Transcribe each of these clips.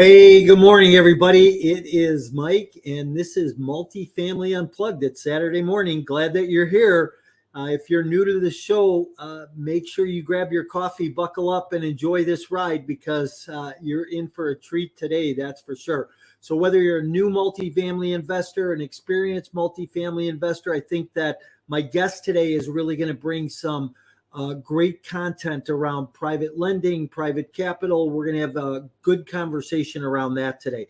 Hey, good morning, everybody. It is Mike, and this is Multifamily Unplugged. It's Saturday morning. Glad that you're here. If you're new to the show, make sure you grab your coffee, buckle up, and enjoy this ride because you're in for a treat today, that's for sure. So whether you're a new multifamily investor, an experienced multifamily investor, I think that my guest today is really going to bring some great content around private lending, private capital. We're going to have a good conversation around that today.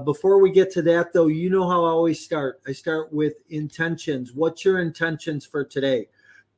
Before we get to that, though, you know how I always start. I start with intentions. What's your intentions for today?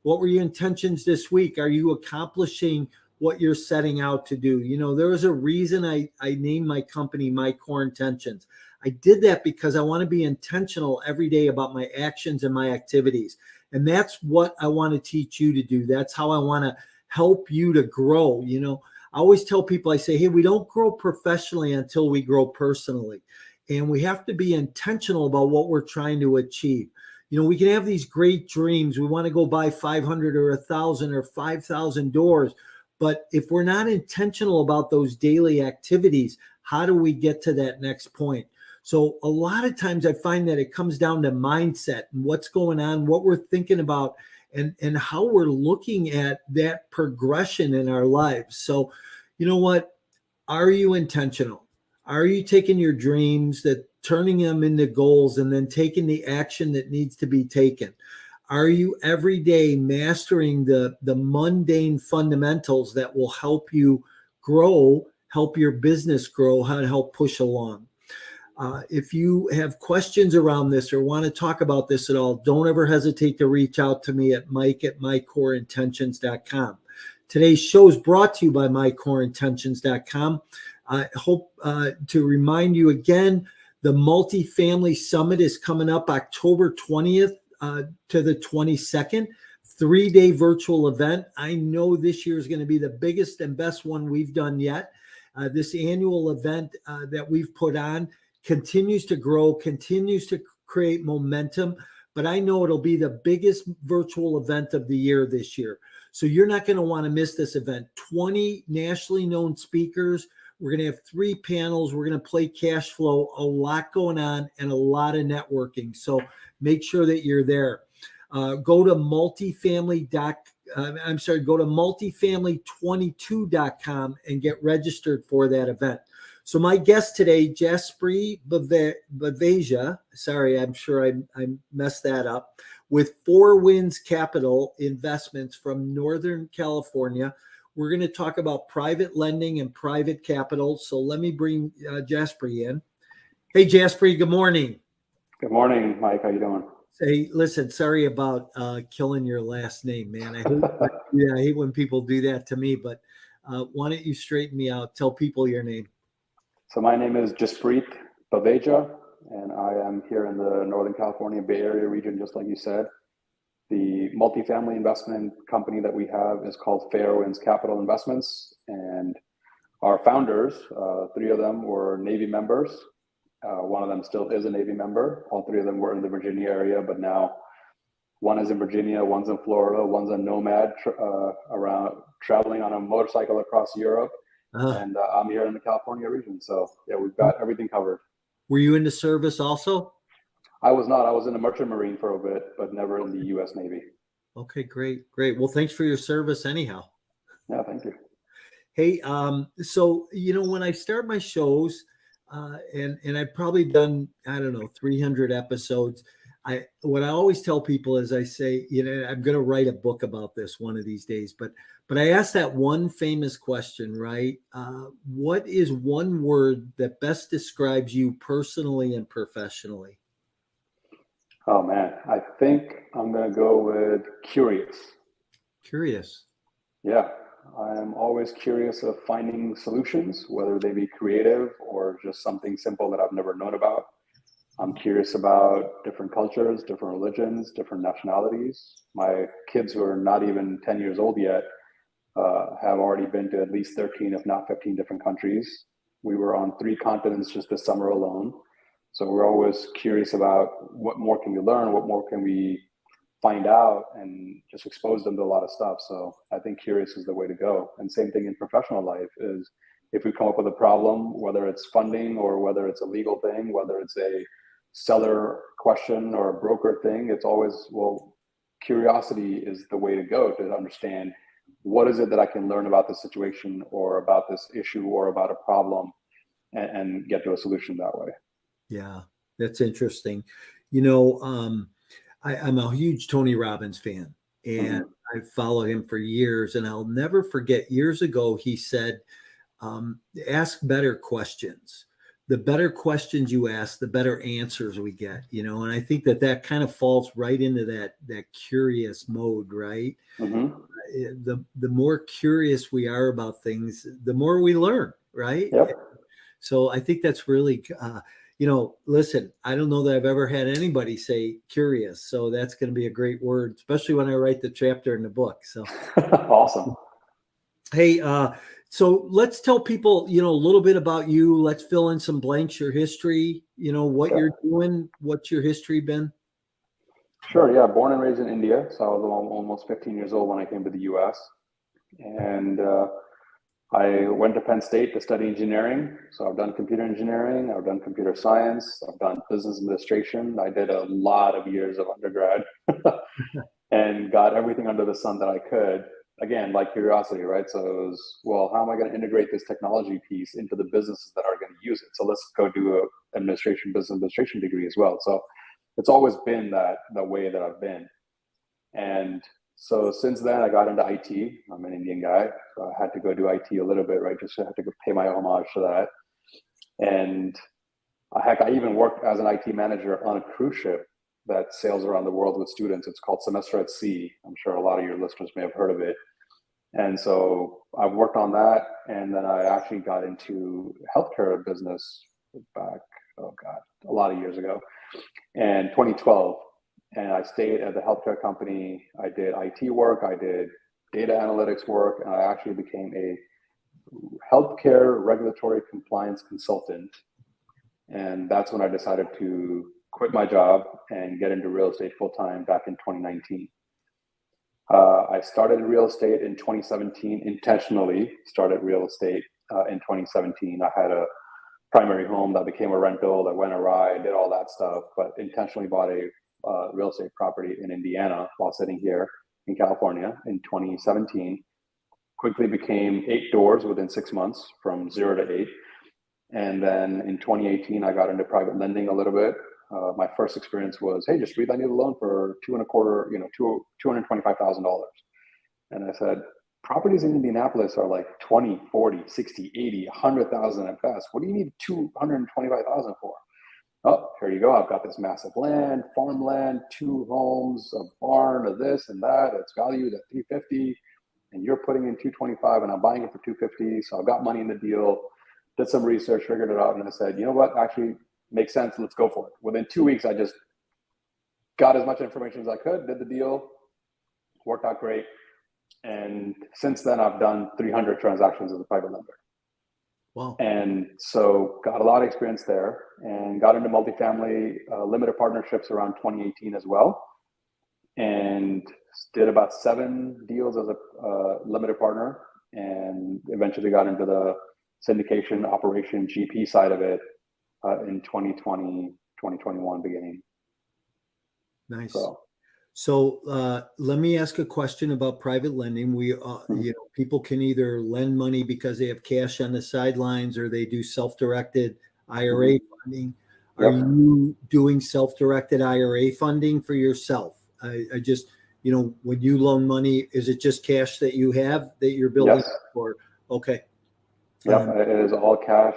What were your intentions this week? Are you accomplishing what you're setting out to do? You know, there was a reason I named my company My Core Intentions. I did that because I want to be intentional every day about my actions and my activities. And that's what I want to teach you to do. That's how I want to help you to grow. You know, I always tell people, I say, hey, we don't grow professionally until we grow personally. And we have to be intentional about what we're trying to achieve. You know, we can have these great dreams. We want to go buy 500 or 1,000 or 5,000 doors. But if we're not intentional about those daily activities, how do we get to that next point? So a lot of times I find that it comes down to mindset and what's going on, what we're thinking about, and how we're looking at that progression in our lives. So, you know what? Are you intentional? Are you taking your dreams, turning them into goals, and then taking the action that needs to be taken? Are you every day mastering the mundane fundamentals that will help you grow, help your business grow, how to help push along? If you have questions around this or want to talk about this at all, don't ever hesitate to reach out to me at mike@mycoreintentions.com. Today's show is brought to you by mycoreintentions.com. I hope to remind you again, the Multifamily Summit is coming up October 20th to the 22nd, 3-day virtual event. I know this year is going to be the biggest and best one we've done yet. This annual event that we've put on continues to grow, continues to create momentum, but I know it'll be the biggest virtual event of the year this year. So you're not going to want to miss this event. 20 nationally known speakers. We're going to have 3 panels. We're going to play cash flow, a lot going on, and a lot of networking. So make sure that you're there. Go to multifamily22.com and get registered for that event. So my guest today, Jaspreet Baveja, sorry, I'm sure I messed that up, with 4 Winds Capital Investments from Northern California. We're going to talk about private lending and private capital. So let me bring Jaspreet in. Hey, Jaspreet, good morning. Good morning, Mike. How you doing? Hey, listen, sorry about killing your last name, man. I hate when people do that to me, but why don't you straighten me out? Tell people your name. So my name is Jaspreet Baveja, and I am here in the Northern California Bay Area region, just like you said. The multifamily investment company that we have is called Winds Capital Investments, and our founders, 3 of them were Navy members. One of them still is a Navy member. All 3 of them were in the Virginia area, but now one is in Virginia, one's in Florida, one's a nomad around traveling on a motorcycle across Europe. And I'm here in the California region. So yeah, we've got everything covered. Were you in the service also? I was not. I was in the Merchant Marine for a bit, but never in the U.S. Navy. Okay, great. Well, thanks for your service anyhow. Yeah, thank you. Hey, so, you know, when I start my shows, and I've probably done, 300 episodes. What I always tell people is I say, you know, I'm going to write a book about this one of these days, but I ask that one famous question, right? What is one word that best describes you personally and professionally? Oh man, I think I'm going to go with curious. Curious. Yeah, I'm always curious of finding solutions, whether they be creative or just something simple that I've never known about. I'm curious about different cultures, different religions, different nationalities. My kids, who are not even 10 years old yet, have already been to at least 13, if not 15 different countries. We were on 3 continents just this summer alone. So we're always curious about what more can we learn, what more can we find out, and just expose them to a lot of stuff. So I think curious is the way to go. And same thing in professional life is if we come up with a problem, whether it's funding or whether it's a legal thing, whether it's a seller question or a broker thing, it's always, well, curiosity is the way to go to understand what is it that I can learn about the situation or about this issue or about a problem, and get to a solution that way. Yeah, that's interesting. You know, I'm a huge Tony Robbins fan, and I followed him for years. And I'll never forget, years ago, he said, ask better questions. The better questions you ask, the better answers we get, you know. And I think that kind of falls right into that curious mode, right? The more curious we are about things, the more we learn, right? Yep. So I think that's really, you know, listen, I don't know that I've ever had anybody say curious. So that's going to be a great word, especially when I write the chapter in the book. So Awesome. Hey, so let's tell people, you know, a little bit about you. Let's fill in some blanks, your history, you know, what you're doing, what's your history been? Sure. Yeah. Born and raised in India. So I was almost 15 years old when I came to the US. And I went to Penn State to study engineering. So I've done computer engineering, I've done computer science, I've done business administration. I did a lot of years of undergrad and got everything under the sun that I could. Again, like curiosity, right? So it was, well, how am I going to integrate this technology piece into the businesses that are going to use it? So let's go do a business administration degree as well. So it's always been the way that I've been. And so since then, I got into IT. I'm an Indian guy, so I had to go do IT a little bit, right? Just had to pay my homage to that. And heck, I even worked as an IT manager on a cruise ship that sails around the world with students. It's called Semester at Sea. I'm sure a lot of your listeners may have heard of it. And so I've worked on that. And then I actually got into healthcare business back, a lot of years ago, in 2012. And I stayed at the healthcare company. I did IT work, I did data analytics work, and I actually became a healthcare regulatory compliance consultant. And that's when I decided to quit my job and get into real estate full time back in 2019. I started real estate in 2017, intentionally started real estate in 2017. I had a primary home that became a rental that went awry, did all that stuff, but intentionally bought a real estate property in Indiana while sitting here in California in 2017. Quickly became 8 doors within 6 months, from 0 to 8. And then in 2018, I got into private lending a little bit. My first experience was, hey, Jaspreet, I need a loan for $225,000. And I said, properties in Indianapolis are like 20, 40, 60, 80, 100,000 at best. What do you need 225,000 for? Oh, here you go. I've got this massive land, farmland, 2 homes, a barn, a this and that. It's valued at 350, and you're putting in 225, and I'm buying it for 250. So I've got money in the deal. Did some research, figured it out, and I said, you know what? Actually, makes sense. Let's go for it. Within 2 weeks, I just got as much information as I could, did the deal, worked out great. And since then, I've done 300 transactions as a private lender. Wow. And so got a lot of experience there, and got into multifamily limited partnerships around 2018 as well. And did about 7 deals as a limited partner, and eventually got into the syndication operation GP side of it in 2020, 2021 beginning. Nice. So let me ask a question about private lending. We, you know, people can either lend money because they have cash on the sidelines, or they do self-directed IRA funding. Are you doing self-directed IRA funding for yourself? I just, you know, when you loan money, is it just cash that you have that you're building for? Okay. Yeah, it is all cash.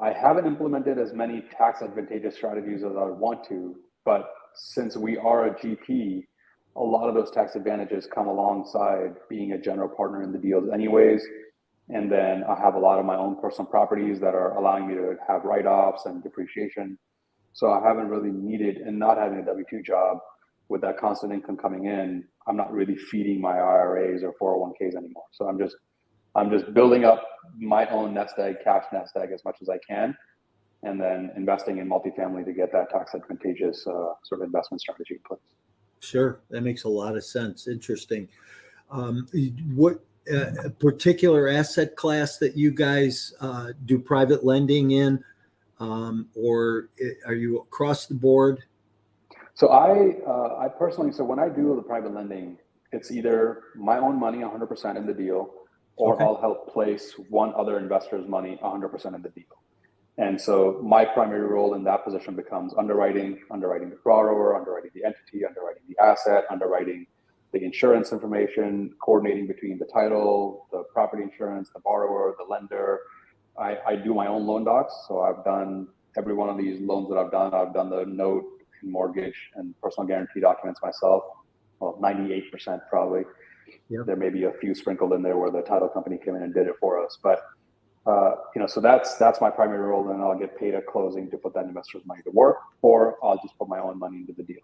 I haven't implemented as many tax advantageous strategies as I want to, but since we are a GP, a lot of those tax advantages come alongside being a general partner in the deals anyways. And then I have a lot of my own personal properties that are allowing me to have write-offs and depreciation. So I haven't really needed, and not having a W-2 job with that constant income coming in, I'm not really feeding my IRAs or 401ks anymore. So I'm just building up my own nest egg, cash nest egg, as much as I can, and then investing in multifamily to get that tax advantageous sort of investment strategy in place. Sure. That makes a lot of sense. Interesting. What a particular asset class that you guys do private lending in, or are you across the board? So I personally, so when I do the private lending, it's either my own money 100% in the deal, or Okay. I'll help place one other investor's money 100% in the deal. And so my primary role in that position becomes underwriting the borrower, underwriting the entity, underwriting the asset, underwriting the insurance information, coordinating between the title, the property insurance, the borrower, the lender. I do my own loan docs. So I've done every one of these loans that I've done. I've done the note and mortgage and personal guarantee documents myself. Well, 98% probably. Yeah. There may be a few sprinkled in there where the title company came in and did it for us. But so that's my primary role, and I'll get paid at closing to put that investor's money to work, or I'll just put my own money into the deal.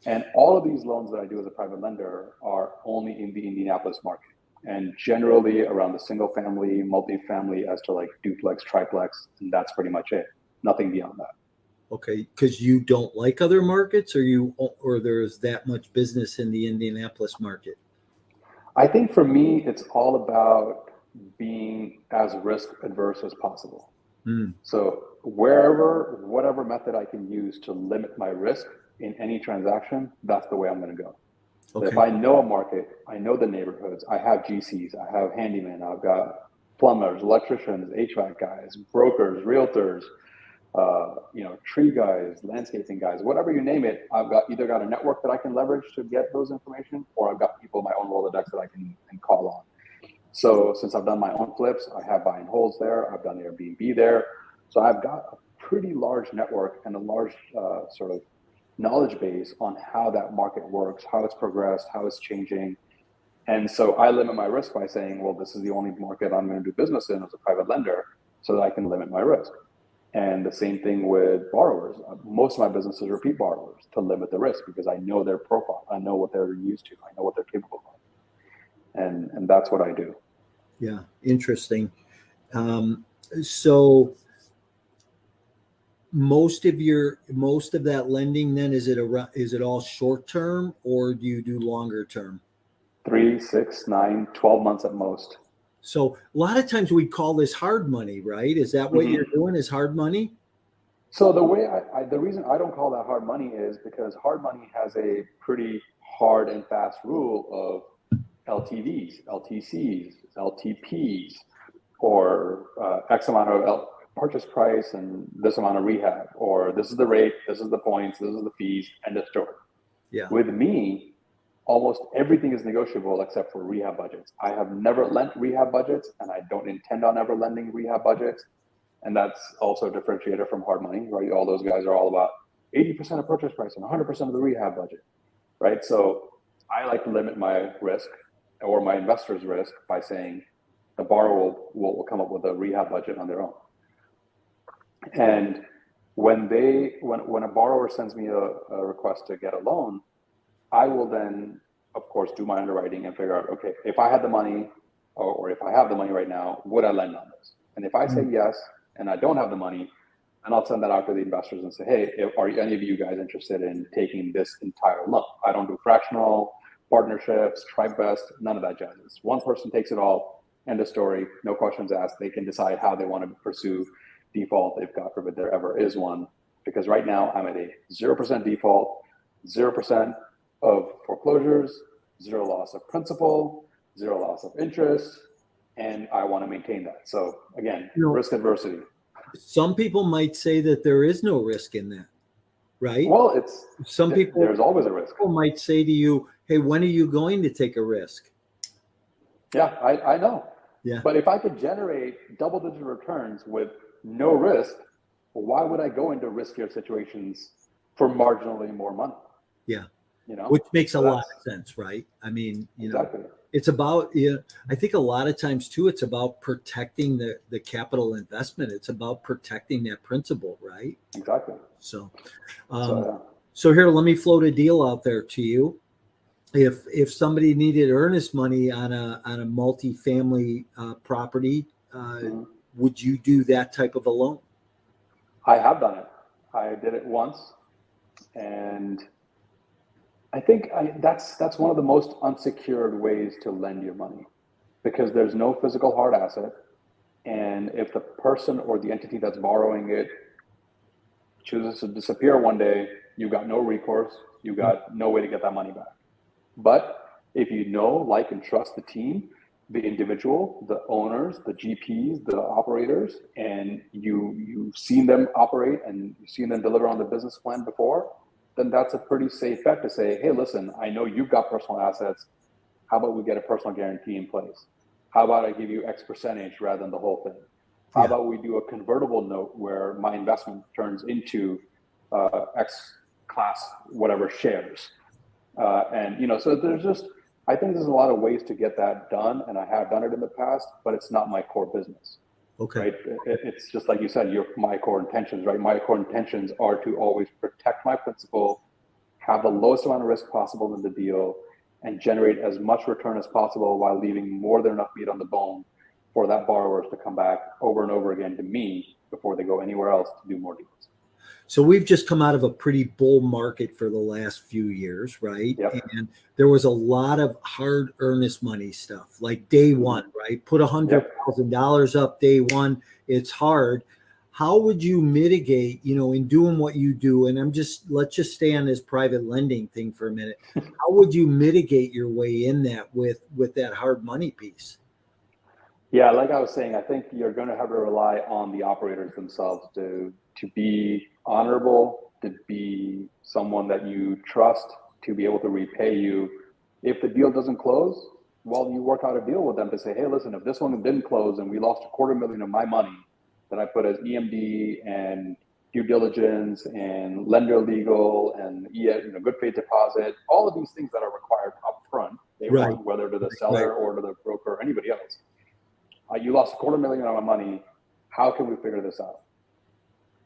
And all of these loans that I do as a private lender are only in the Indianapolis market, and generally around the single family, multifamily, as to like duplex, triplex, and that's pretty much it. Nothing beyond that. Okay, because you don't like other markets, or there's that much business in the Indianapolis market? I think for me, it's all about being as risk adverse as possible. So whatever method I can use to limit my risk in any transaction, that's the way I'm going to go. Okay. If I know a market, I know the neighborhoods, I have GCs, I have handymen, I've got plumbers, electricians, HVAC guys, brokers, realtors, tree guys, landscaping guys, whatever you name it, I've either got a network that I can leverage to get those information, or I've got people in my own Rolodex that I can call on. So since I've done my own flips, I have buy and holds there, I've done Airbnb there. So I've got a pretty large network and a large sort of knowledge base on how that market works, how it's progressed, how it's changing. And so I limit my risk by saying, well, this is the only market I'm going to do business in as a private lender, so that I can limit my risk. And the same thing with borrowers. Most of my business is repeat borrowers to limit the risk, because I know their profile. I know what they're used to. I know what they're capable of. And that's what I do. Yeah, interesting. So most of that lending then, is it all short term, or do you do longer term? 3, 6, 9, 12 months at most. So a lot of times we call this hard money, right? Is that what you're doing, is hard money? So the reason I don't call that hard money is because hard money has a pretty hard and fast rule of LTVs, LTCs, LTPs, or X amount of purchase price and this amount of rehab, or this is the rate, this is the points, this is the fees, end of story. Yeah. With me, almost everything is negotiable except for rehab budgets. I have never lent rehab budgets, and I don't intend on ever lending rehab budgets. And that's also a differentiator from hard money, right? All those guys are all about 80% of purchase price and 100% of the rehab budget, right? So I like to limit my risk, or my investor's risk, by saying the borrower will come up with a rehab budget on their own. And when a borrower sends me a request to get a loan, I will then, of course, do my underwriting and figure out, okay, if I had the money, or if I have the money right now, would I lend on this? And if I say yes, and I don't have the money, then I'll send that out to the investors and say, hey, are any of you guys interested in taking this entire loan? I don't do fractional, partnerships, TribeVest, none of that jazz. One person takes it all, end of story, no questions asked. They can decide how they want to pursue default, if God forbid there ever is one. Because right now I'm at a 0% default, 0% of foreclosures, 0 loss of principal, 0 loss of interest, and I want to maintain that. So again, risk adversity. Some people might say that there is no risk in that, right? Well, there's always a risk. People might say to you, hey, when are you going to take a risk? Yeah, I know. Yeah. But if I could generate double-digit returns with no risk, why would I go into riskier situations for marginally more money? Yeah. Which makes a lot of sense, right? I mean, exactly. It's about, I think a lot of times too, it's about protecting the capital investment. It's about protecting that principal, right? Exactly. So here, let me float a deal out there to you. If somebody needed earnest money on a multifamily property, would you do that type of a loan? I have done it. I did it once, and I think that's one of the most unsecured ways to lend your money. because there's no physical hard asset. And if the person or the entity that's borrowing it chooses to disappear one day, you've got no recourse, you've got no way to get that money back. But if you know, like, and trust the team, the individual, the owners, the GPs, the operators, and you've seen them operate and you've seen them deliver on the business plan before, then that's a pretty safe bet to say, hey, listen, I know you've got personal assets. How about we get a personal guarantee in place? How about I give you X percentage rather than the whole thing? How about we do a convertible note where my investment turns into X class, whatever shares? And, you know, so I think there's a lot of ways to get that done, and I have done it in the past, but it's not my core business. Okay. Right? It's just like you said, my core intentions, right? My core intentions are to always protect my principal, have the lowest amount of risk possible in the deal, and generate as much return as possible while leaving more than enough meat on the bone for that borrower to come back over and over again to me before they go anywhere else to do more deals. So we've just come out of a pretty bull market for the last few years, right? Yep. And there was a lot of hard earnest money stuff, like day one, right? Put $100,000 up day one. It's hard. How would you mitigate, you know, in doing what you do? And let's just stay on this private lending thing for a minute. How would you mitigate your way in that with that hard money piece? Yeah, like I was saying, I think you're going to have to rely on the operators themselves to be honorable, to be someone that you trust, to be able to repay you. If the deal doesn't close, well, you work out a deal with them to say, hey, listen, if this one didn't close and we lost $250,000 of my money that I put as EMD and due diligence and lender legal and good faith deposit, all of these things that are required up front, whether to the seller or to the broker or anybody else. You lost $250,000 of my money. How can we figure this out?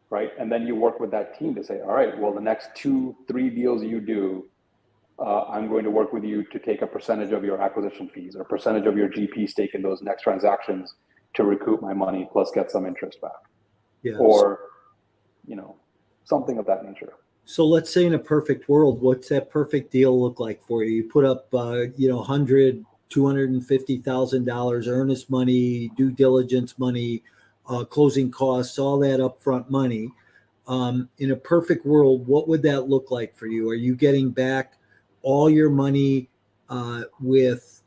Right? And then you work with that team to say, all right, well, the next 2-3 deals you do, I'm going to work with you to take a percentage of your acquisition fees or a percentage of your GP stake in those next transactions to recoup my money plus get some interest back. Yes. Or, you know, something of that nature. So let's say in a perfect world, what's that perfect deal look like for you? You put up, $250,000 earnest money, due diligence money, closing costs, all that upfront money. In a perfect world, what would that look like for you? Are you getting back all your money with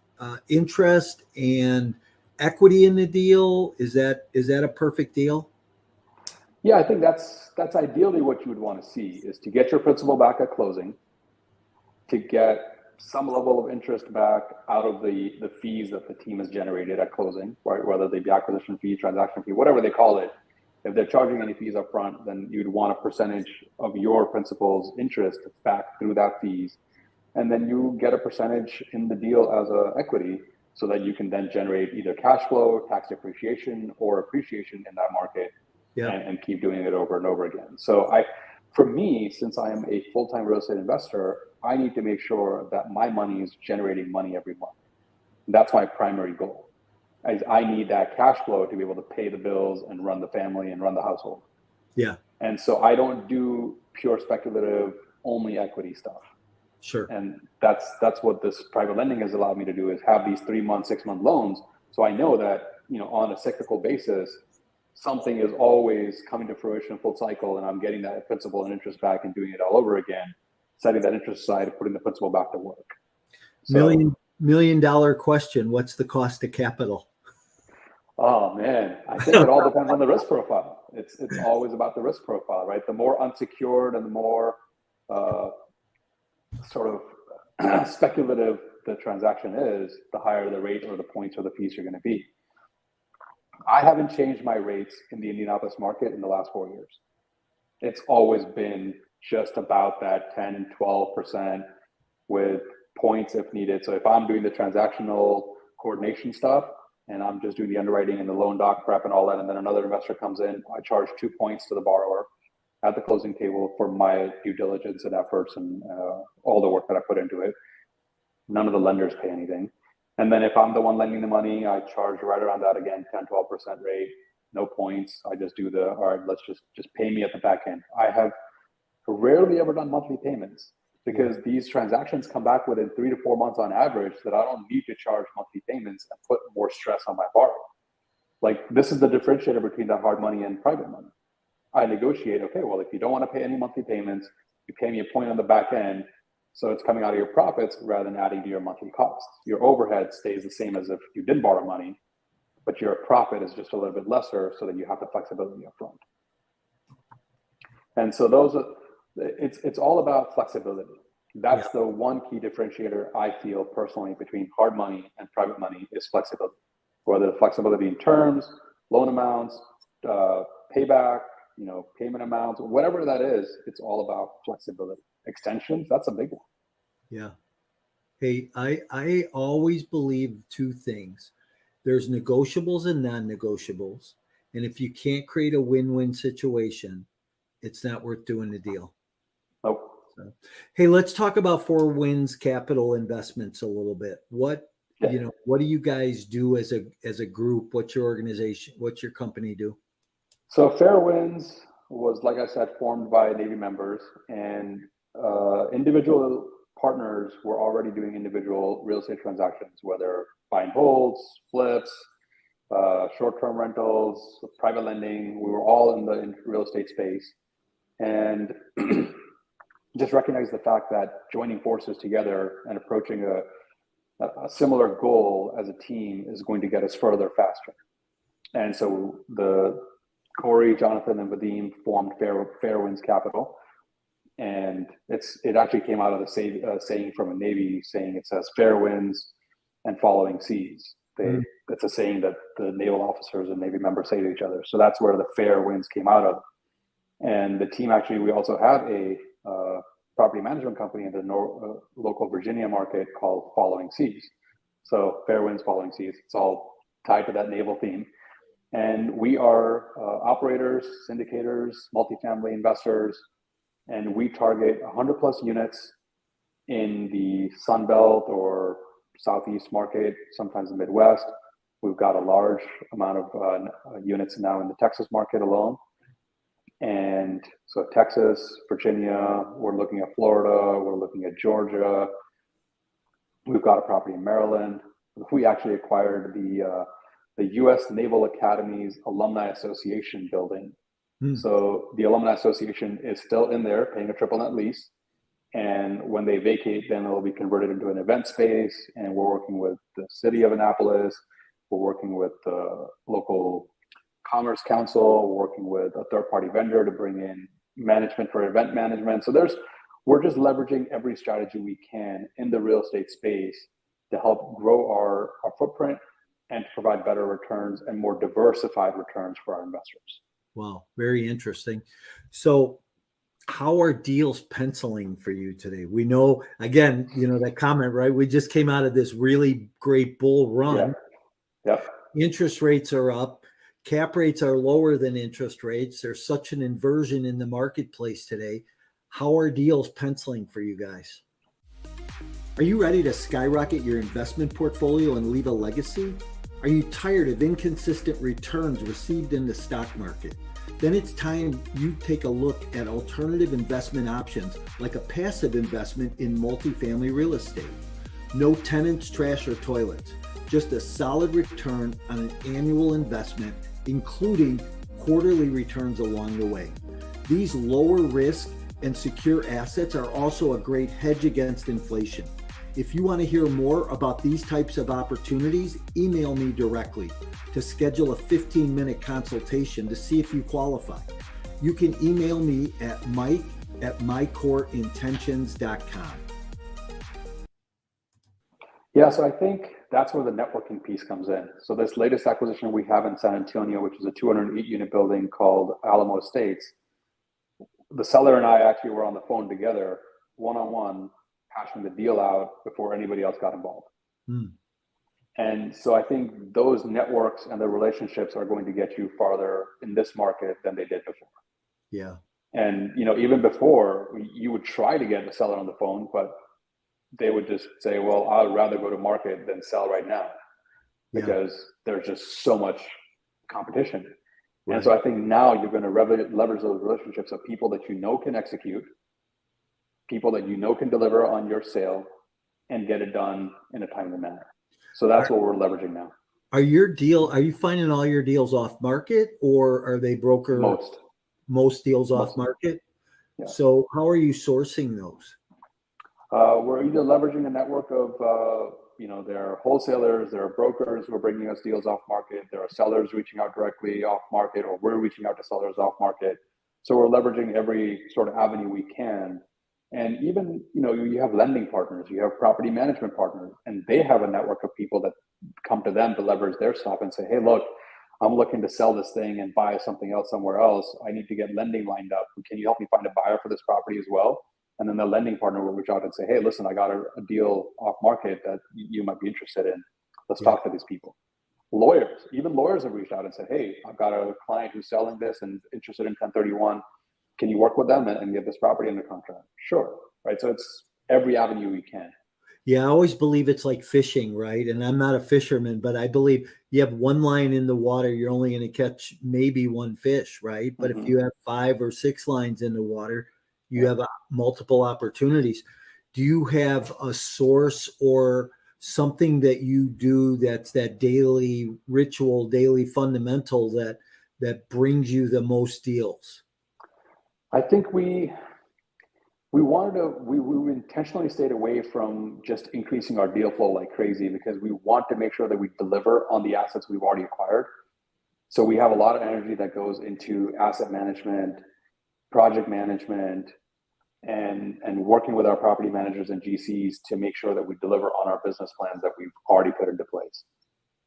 interest and equity in the deal? Is that a perfect deal? Yeah, I think that's ideally what you would want to see, is to get your principal back at closing, to get some level of interest back out of the fees that the team has generated at closing, right? Whether they be acquisition fee, transaction fee, whatever they call it. If they're charging any fees up front, then you'd want a percentage of your principal's interest back through that fees. And then you get a percentage in the deal as a equity so that you can then generate either cash flow, tax depreciation, or appreciation in that market. And keep doing it over and over again. So for me, since I am a full-time real estate investor, I need to make sure that my money is generating money every month. That's my primary goal. I need that cash flow to be able to pay the bills and run the family and run the household. Yeah. And so I don't do pure speculative, only equity stuff. Sure. And that's what this private lending has allowed me to do, is have these 3-month, 6-month loans. So I know that, on a cyclical basis, something is always coming to fruition full cycle, and I'm getting that principal and interest back and doing it all over again, setting that interest aside and putting the principal back to work. So, million dollar question. What's the cost of capital? Oh man, I think it all depends on the risk profile. It's always about the risk profile, right? The more unsecured and the more sort of speculative the transaction is, the higher the rate or the points or the fees are going to be. I haven't changed my rates in the Indianapolis market in the last 4 years. It's always been just about that 10, 12% with points if needed. So if I'm doing the transactional coordination stuff and I'm just doing the underwriting and the loan doc prep and all that, and then another investor comes in, I charge 2 points to the borrower at the closing table for my due diligence and efforts and all the work that I put into it. None of the lenders pay anything. And then if I'm the one lending the money, I charge right around that again, 10, 12% rate, no points. I just do all right, let's just pay me at the back end. I have rarely ever done monthly payments. because these transactions come back within 3 to 4 months on average that I don't need to charge monthly payments and put more stress on my borrower. Like, this is the differentiator between that hard money and private money. I negotiate, okay, well, if you don't want to pay any monthly payments, you pay me a point on the back end, so it's coming out of your profits rather than adding to your monthly costs. Your overhead stays the same as if you did borrow money, but your profit is just a little bit lesser so that you have the flexibility up front. And so it's all about flexibility. That's the one key differentiator I feel personally between hard money and private money is flexibility. Whether the flexibility in terms, loan amounts, payback, payment amounts, whatever that is, it's all about flexibility. Extensions, that's a big one. Yeah. Hey, I always believe two things. There's negotiables and non-negotiables. And if you can't create a win-win situation, it's not worth doing the deal. Oh. So, hey, let's talk about Four Winds Capital Investments a little bit. What do you guys do as a group? What's your organization? What's your company do? So Fair Winds was, like I said, formed by Navy members, and individual partners were already doing individual real estate transactions, whether buy and holds, flips, short-term rentals, private lending. We were all in the real estate space, and just recognize the fact that joining forces together and approaching a similar goal as a team is going to get us further faster. And so Corey, Jonathan, and Vadim formed Fair Winds Capital, and it actually came out of the saying from a Navy saying. It says fair winds and following seas. It's a saying that the naval officers and Navy members say to each other. So that's where the Fair Winds came out of. And the team, actually, we also have a property management company in the local Virginia market called Following Seas. So Fair Winds, Following Seas, it's all tied to that naval theme. And we are operators, syndicators, multifamily investors, and we target 100 plus units in the Sun Belt or Southeast market, sometimes the Midwest. We've got a large amount of units now in the Texas market alone. And so Texas, Virginia, we're looking at Florida, we're looking at Georgia. We've got a property in Maryland. We actually acquired the U.S. Naval Academy's Alumni Association building. So the Alumni Association is still in there paying a triple net lease. And when they vacate, then it'll be converted into an event space. And we're working with the city of Annapolis. We're working with the local Commerce Council. We're working with a third-party vendor to bring in management for event management. So we're just leveraging every strategy we can in the real estate space to help grow our footprint and to provide better returns and more diversified returns for our investors. Wow, very interesting. So how are deals penciling for you today? We know, again, that comment, right? We just came out of this really great bull run. Yeah. Interest rates are up. Cap rates are lower than interest rates. There's such an inversion in the marketplace today. How are deals penciling for you guys? Are you ready to skyrocket your investment portfolio and leave a legacy? Are you tired of inconsistent returns received in the stock market? Then it's time you take a look at alternative investment options like a passive investment in multifamily real estate. No tenants, trash, or toilets. Just a solid return on an annual investment, including quarterly returns along the way. These lower risk and secure assets are also a great hedge against inflation. If you want to hear more about these types of opportunities, email me directly to schedule a 15-minute consultation to see if you qualify. You can email me at mike@mycoreintentions.com. Yeah, so I think that's where the networking piece comes in. So this latest acquisition we have in San Antonio, which is a 208-unit building called Alamo Estates, the seller and I actually were on the phone together, one-on-one, hashing the deal out before anybody else got involved. And so I think those networks and the relationships are going to get you farther in this market than they did before. Yeah. And, even before, you would try to get the seller on the phone, but they would just say, well, I'd rather go to market than sell right now because there's just so much competition. Right. And so I think now you're going to leverage those relationships of people that can execute, people that you know can deliver on your sale and get it done in a timely manner. So that's what we're leveraging now. Are you finding all your deals off market, or are they broker? Most deals off market? Yeah. So how are you sourcing those? We're either leveraging a network of, there are wholesalers, there are brokers who are bringing us deals off market, there are sellers reaching out directly off market, or we're reaching out to sellers off market. So we're leveraging every sort of avenue we can. And even, you have lending partners, you have property management partners, and they have a network of people that come to them to leverage their stuff and say, hey, look, I'm looking to sell this thing and buy something else somewhere else. I need to get lending lined up. Can you help me find a buyer for this property as well? And then the lending partner will reach out and say, hey, listen, I got a deal off market that you might be interested in. Let's talk to these people. Even lawyers have reached out and said, hey, I've got a client who's selling this and interested in 1031. Can you work with them and get this property under contract? Sure. Right. So it's every avenue we can. Yeah, I always believe it's like fishing, right? And I'm not a fisherman, but I believe you have one line in the water, you're only going to catch maybe one fish, right? But if you have 5 or 6 lines in the water, you have multiple opportunities. Do you have a source or something that you do that's that daily ritual, daily fundamental that brings you the most deals? I think we intentionally stayed away from just increasing our deal flow like crazy because we want to make sure that we deliver on the assets we've already acquired. So we have a lot of energy that goes into asset management, project management, and working with our property managers and GCs to make sure that we deliver on our business plans that we've already put into place.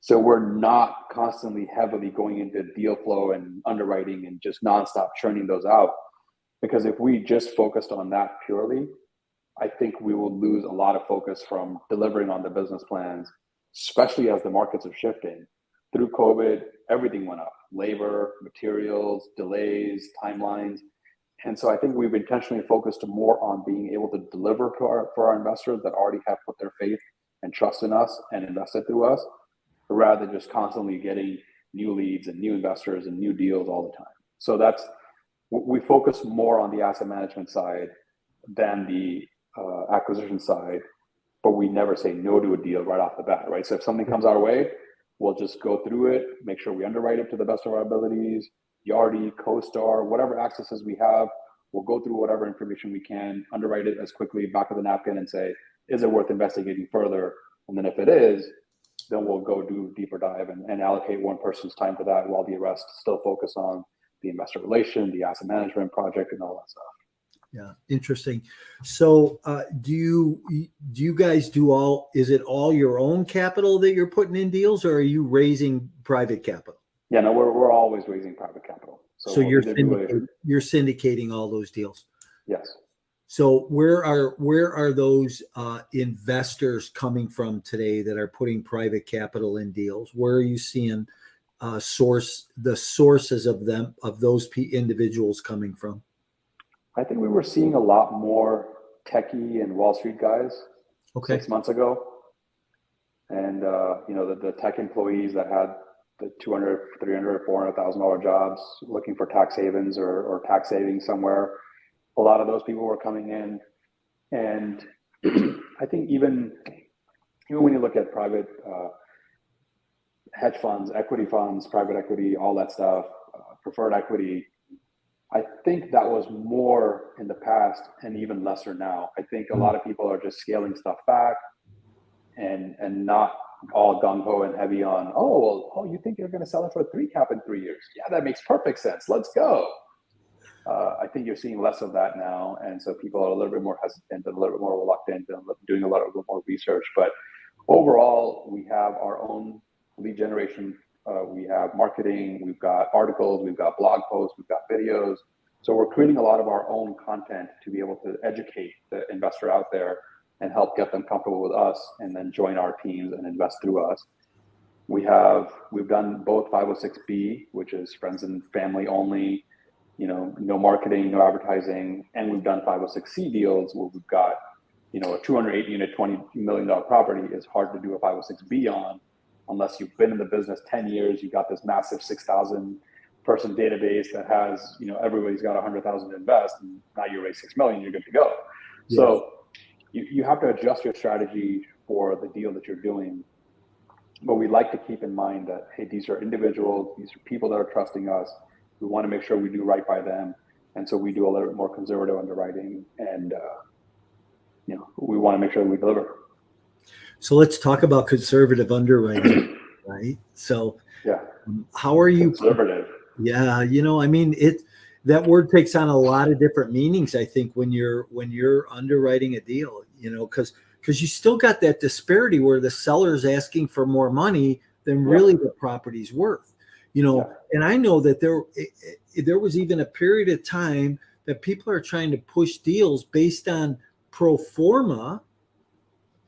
So we're not constantly heavily going into deal flow and underwriting and just nonstop churning those out. Because if we just focused on that purely, I think we will lose a lot of focus from delivering on the business plans, especially as the markets are shifting. Through COVID, everything went up. Labor, materials, delays, timelines. And so I think we've intentionally focused more on being able to deliver for our investors that already have put their faith and trust in us and invested through us, rather than just constantly getting new leads and new investors and new deals all the time. So we focus more on the asset management side than the acquisition side, but we never say no to a deal right off the bat, right? So if something comes our way, we'll just go through it, make sure we underwrite it to the best of our abilities, Yardi, CoStar, whatever accesses we have, we'll go through whatever information we can, underwrite it as quickly, back of the napkin, and say, is it worth investigating further? And then if it is, then we'll go do deeper dive and allocate one person's time to that while the rest still focus on the investor relation, the asset management project, and all that stuff. Yeah, interesting. So do you guys is it all your own capital that you're putting in deals, or are you raising private capital? Yeah, no, we're always raising private capital. So you're syndicating all those deals? Yes. So where are those investors coming from today that are putting private capital in deals? Where are you seeing the sources of those individuals coming from? I think we were seeing a lot more techie and Wall Street guys 6 months ago. And, the tech employees that had the $200,000, $300,000, $400,000 jobs looking for tax havens or tax savings somewhere. A lot of those people were coming in. And I think even when you look at private hedge funds, equity funds, private equity, all that stuff, preferred equity, I think that was more in the past and even lesser now. I think a lot of people are just scaling stuff back and not all gung-ho and heavy on, you think you're going to sell it for a 3 cap in 3 years? Yeah, that makes perfect sense. Let's go. I think you're seeing less of that now. And so people are a little bit more hesitant and a little bit more reluctant and doing a little more research. But overall, we have our own lead generation. We have marketing, we've got articles, we've got blog posts, we've got videos. So we're creating a lot of our own content to be able to educate the investor out there and help get them comfortable with us and then join our teams and invest through us. We've done both 506B, which is friends and family only, no marketing, no advertising. And we've done 506C deals where we've got, a 208 unit, $20 million property is hard to do a 506B on unless you've been in the business 10 years, you got this massive 6,000 person database that has, everybody's got 100,000 to invest, and now you raise $6 million, you're good to go. So you have to adjust your strategy for the deal that you're doing. But we like to keep in mind that, hey, these are individuals, these are people that are trusting us. We want to make sure we do right by them. And so we do a little bit more conservative underwriting, and we want to make sure we deliver. So let's talk about conservative underwriting, right? So how are you conservative? Yeah, I mean, that word takes on a lot of different meanings, I think, when you're underwriting a deal, because you still got that disparity where the seller's asking for more money than really the property's worth, and I know that there was even a period of time that people are trying to push deals based on pro forma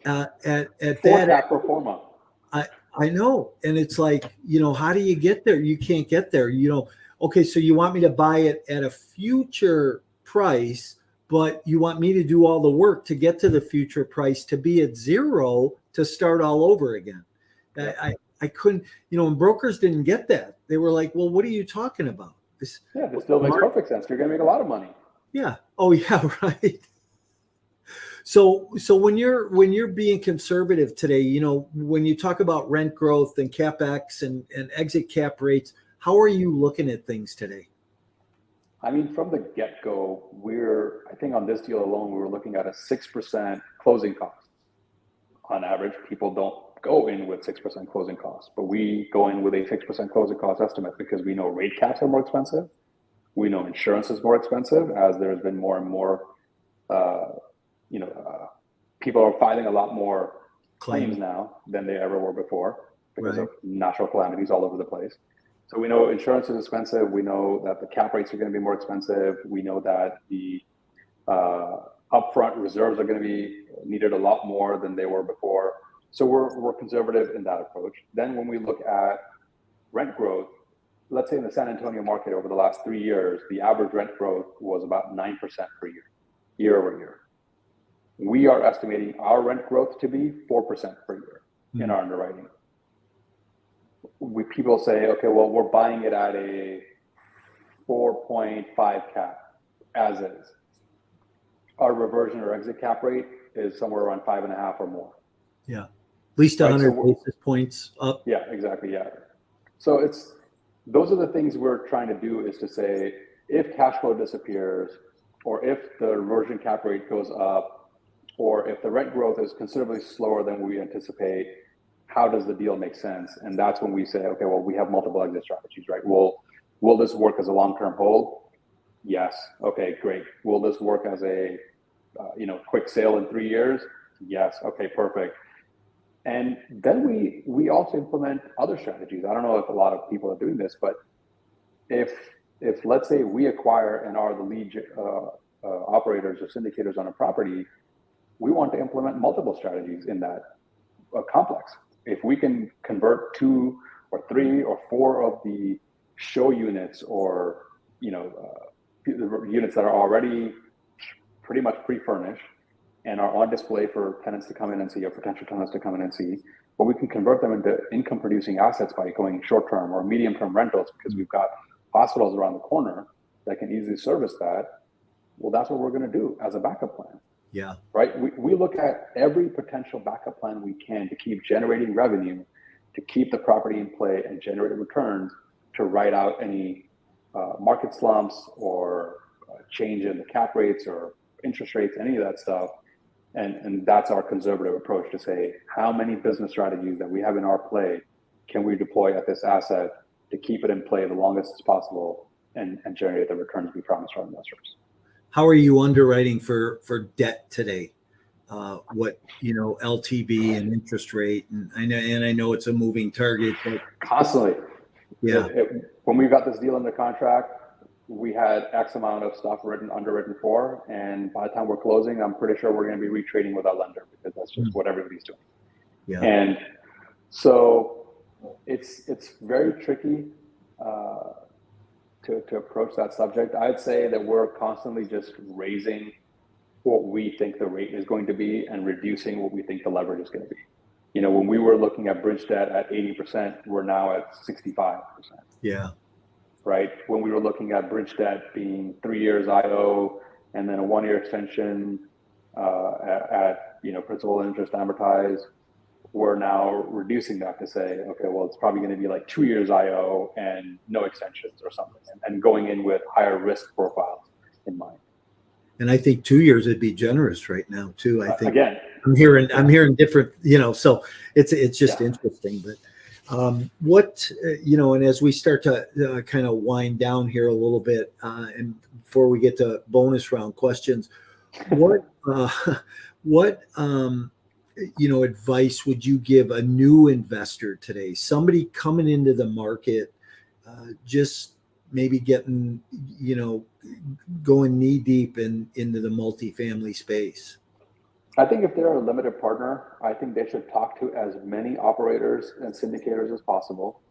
at that pro forma. I know. And it's like, how do you get there? You can't get there. Okay, so you want me to buy it at a future price, but you want me to do all the work to get to the future price to be at zero to start all over again. I couldn't, and brokers didn't get that. They were like, well, what are you talking about? This still makes perfect sense. You're going to make a lot of money. Yeah. Oh, yeah, right. So when you're being conservative today, when you talk about rent growth and capex and exit cap rates, how are you looking at things today? I mean, from the get-go, I think on this deal alone, we were looking at a 6% closing cost. On average, people don't go in with 6% closing costs, but we go in with a 6% closing cost estimate because we know rate caps are more expensive. We know insurance is more expensive as there's been more and more people are filing a lot more claims now than they ever were before because of natural calamities all over the place. So we know insurance is expensive. We know that the cap rates are going to be more expensive. We know that the upfront reserves are going to be needed a lot more than they were before. So we're conservative in that approach. Then when we look at rent growth, let's say in the San Antonio market over the last 3 years, the average rent growth was about 9% per year over year. We are estimating our rent growth to be 4% per year in our underwriting. People say, okay, well, we're buying it at a 4.5 cap as is. Our reversion or exit cap rate is somewhere around 5.5 or more. Yeah, at least 100 basis points up. Yeah, exactly. Yeah. So those are the things we're trying to do, is to say, if cash flow disappears, or if the reversion cap rate goes up, or if the rent growth is considerably slower than we anticipate, how does the deal make sense? And that's when we say, okay, well, we have multiple exit strategies, right? Will this work as a long-term hold? Yes. Okay, great. Will this work as a quick sale in 3 years? Yes. Okay, perfect. And then we also implement other strategies. I don't know if a lot of people are doing this, but if let's say we acquire and are the lead operators or syndicators on a property, we want to implement multiple strategies in that complex. If we can convert 2 or 3 or 4 of the show units, or units that are already pretty much pre-furnished and are on display for tenants to come in and see, or potential tenants to come in and see, but we can convert them into income-producing assets by going short-term or medium-term rentals, because we've got hospitals around the corner that can easily service that. Well, that's what we're going to do as a backup plan. Yeah. Right. We look at every potential backup plan we can to keep generating revenue, to keep the property in play and generate returns, to ride out any market slumps or change in the cap rates or interest rates, any of that stuff. And that's our conservative approach, to say, how many business strategies that we have in our play can we deploy at this asset to keep it in play the longest as possible and generate the returns we promise our investors. How are you underwriting for debt today? What LTV and interest rate, and I know it's a moving target, but constantly. Yeah. When we got this deal under contract, we had X amount of stuff underwritten for, and by the time we're closing, I'm pretty sure we're going to be retrading with our lender, because that's just what everybody's doing. Yeah. And so it's very tricky to approach that subject. I'd say that we're constantly just raising what we think the rate is going to be and reducing what we think the leverage is going to be. When we were looking at bridge debt at 80%, we're now at 65%. Yeah. Right. When we were looking at bridge debt being 3 years IO and then a 1-year extension, at principal and interest amortized. We're now reducing that to say, okay, well, it's probably going to be like 2 years IO and no extensions or something, and going in with higher risk profiles in mind. And I think 2 years would be generous right now too. I think again, I'm hearing different, so it's just interesting. But what, and as we start to kind of wind down here a little bit, and before we get to bonus round questions, what advice would you give a new investor today? Somebody coming into the market, just maybe getting, going knee deep into the multifamily space. I think if they're a limited partner, I think they should talk to as many operators and syndicators as possible.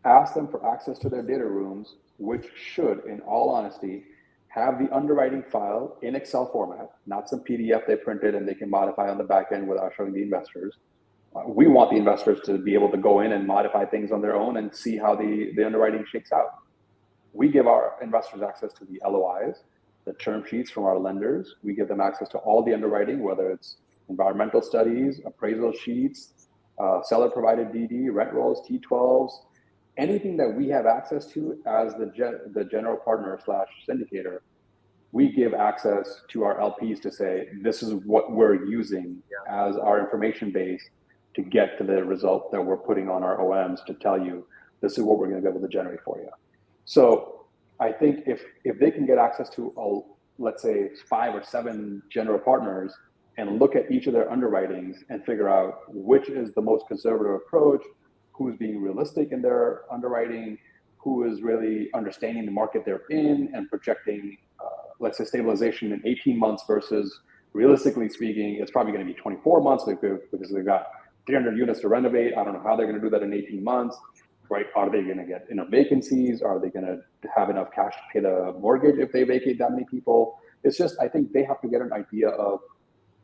Ask them for access to their data rooms, which should, in all honesty, have the underwriting file in Excel format, not some PDF they printed and they can modify on the back end without showing the investors. We want the investors to be able to go in and modify things on their own and see how the underwriting shakes out. We give our investors access to the LOIs, the term sheets from our lenders. We give them access to all the underwriting, whether it's environmental studies, appraisal sheets, seller provided DD, rent rolls, T12s, anything that we have access to as the general partner / syndicator. We give access to our LPs to say, this is what we're using as our information base to get to the result that we're putting on our OMs to tell you, this is what we're going to be able to generate for you. So I think if they can get access to, let's say, 5 or 7 general partners and look at each of their underwritings and figure out which is the most conservative approach, who's being realistic in their underwriting, who is really understanding the market they're in and projecting, let's say, stabilization in 18 months versus, realistically speaking, it's probably going to be 24 months because they've got 300 units to renovate. I don't know how they're going to do that in 18 months. Right? Are they going to get enough vacancies? Are they going to have enough cash to pay the mortgage if they vacate that many people? It's just, I think they have to get an idea of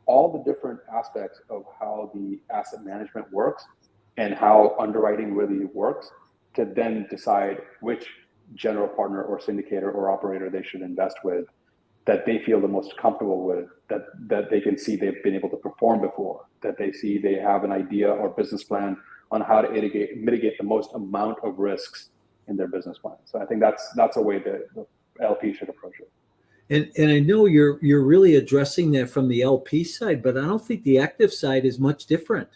all the different aspects of how the asset management works and how underwriting really works to then decide which general partner or syndicator or operator they should invest with that they feel the most comfortable with, that they can see they've been able to perform before, that they see they have an idea or business plan on how to mitigate the most amount of risks in their business plan. So I think that's a way that the LP should approach it. And I know you're really addressing that from the LP side, but I don't think the active side is much different.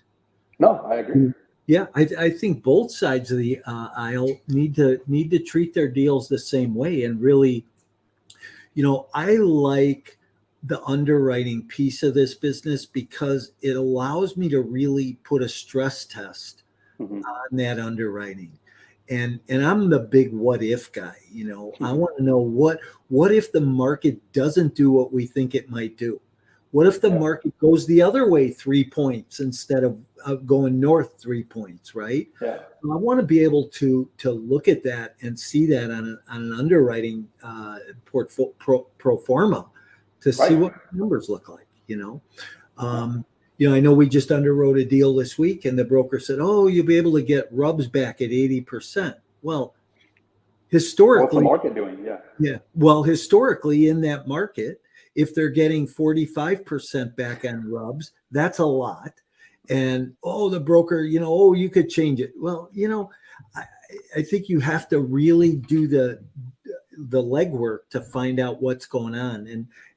No, I agree. Yeah, I think both sides of the aisle need to treat their deals the same way. And really, I like the underwriting piece of this business because it allows me to really put a stress test on that underwriting. And I'm the big what if guy, I want to know what if the market doesn't do what we think it might do? What if the market goes the other way 3 points instead of going north 3 points, right? Yeah. I want to be able to look at that and see that on an underwriting pro forma to see what numbers look like, I know we just underwrote a deal this week and the broker said, oh, you'll be able to get RUBS back at 80%. Well, historically, what's the market doing? Yeah. Well, historically in that market, if they're getting 45% back on RUBS, that's a lot. And, the broker, you could change it. Well, I think you have to really do the legwork to find out what's going on.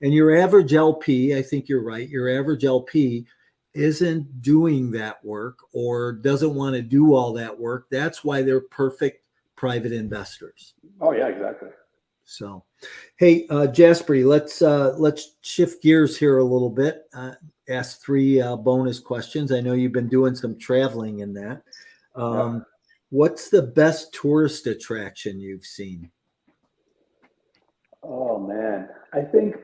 And your average LP, I think you're right. Your average LP isn't doing that work or doesn't want to do all that work. That's why they're perfect private investors. Oh yeah, exactly. So, hey, Jaspreet, let's shift gears here a little bit. Ask 3 bonus questions. I know you've been doing some traveling in that. What's the best tourist attraction you've seen? Oh man, I think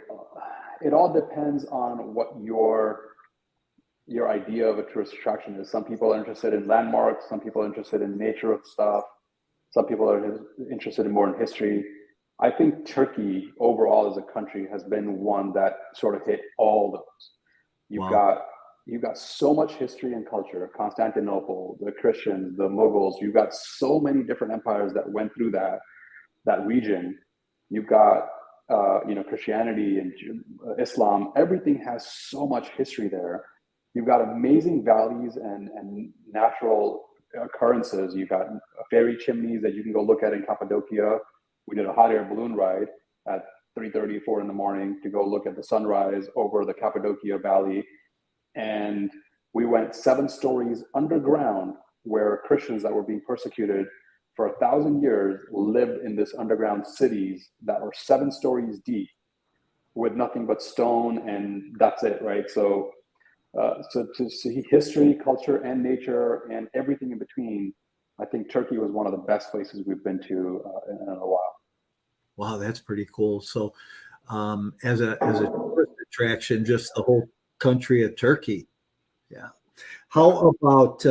it all depends on what your idea of a tourist attraction is. Some people are interested in landmarks. Some people are interested in nature of stuff. Some people are interested in more in history. I think Turkey overall as a country has been one that sort of hit all those. You've got so much history and culture. Constantinople, the Christians, the Mughals. You've got so many different empires that went through that region. You've got Christianity and Islam, everything has so much history there. You've got amazing valleys and natural occurrences. You've got fairy chimneys that you can go look at in Cappadocia. We did a hot air balloon ride at 3:30, 4 in the morning to go look at the sunrise over the Cappadocia Valley. And we went 7 stories underground where Christians that were being persecuted for 1,000 years lived in this underground cities that were 7 stories deep with nothing but stone, and that's it, right? So to see history, culture, and nature, and everything in between, I think Turkey was one of the best places we've been to in a while. Wow, that's pretty cool. So, as a tourist attraction, just the whole country of Turkey. Yeah. How about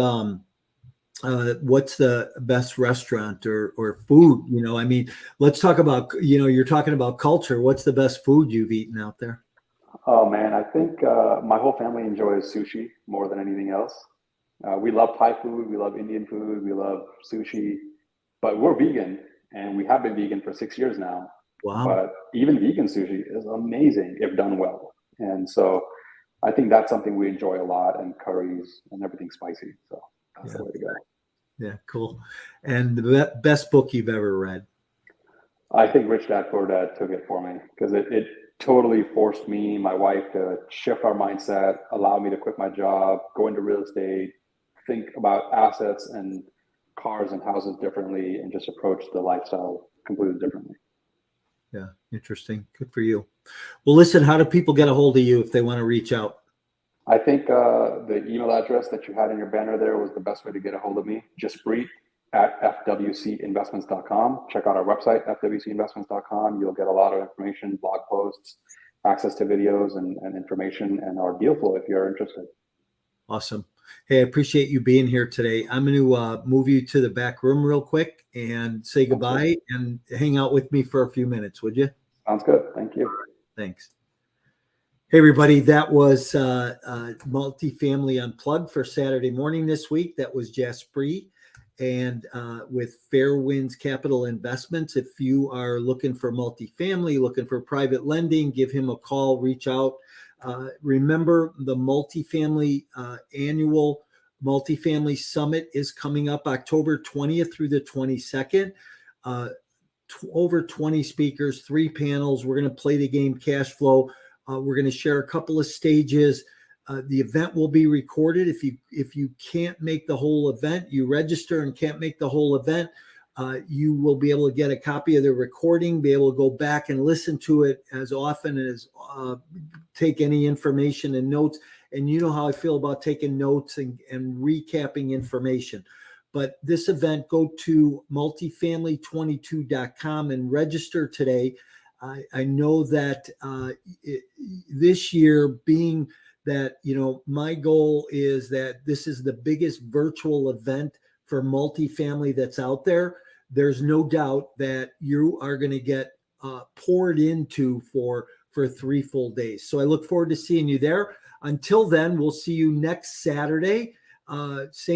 what's the best restaurant or food? I mean, let's talk about, you're talking about culture. What's the best food you've eaten out there? Oh man, I think my whole family enjoys sushi more than anything else. We love Thai food, we love Indian food, we love sushi, but we're vegan and we have been vegan for 6 years now. Wow. But even vegan sushi is amazing if done well. And so I think that's something we enjoy a lot, and curries and everything spicy. So that's the way to go. Yeah, cool. And the best book you've ever read? I think Rich Dad Poor Dad took it for me because it totally forced me, my wife, to shift our mindset, allow me to quit my job, go into real estate, think about assets and cars and houses differently, and just approach the lifestyle completely differently. Yeah, interesting. Good for you. Well, listen, how do people get a hold of you if they want to reach out? I think the email address that you had in your banner there was the best way to get a hold of me. Jaspreet at fwcinvestments.com. Check out our website, fwcinvestments.com. You'll get a lot of information, blog posts, access to videos and information, and our deal flow if you're interested. Awesome. Hey, I appreciate you being here today. I'm going to move you to the back room real quick and say goodbye and hang out with me for a few minutes, would you? Sounds good. Thank you. Thanks. Hey, everybody. That was Multifamily Unplugged for Saturday morning this week. That was Jaspreet and with Fairwinds Capital Investments. If you are looking for multifamily, looking for private lending, give him a call, reach out. Remember, the multifamily annual multifamily summit is coming up October 20th through the 22nd. Over 20 speakers, 3 panels. We're going to play the game cash flow. We're going to share a couple of stages. The event will be recorded. If you can't make the whole event, you register and can't make the whole event, you will be able to get a copy of the recording, be able to go back and listen to it as often as take any information and notes. And you know how I feel about taking notes and recapping information. But this event, go to multifamily22.com and register today. I know that this year, being that, my goal is that this is the biggest virtual event for multifamily that's out there. There's no doubt that you are going to get poured into for 3 full days. So I look forward to seeing you there. Until then, we'll see you next Saturday. Same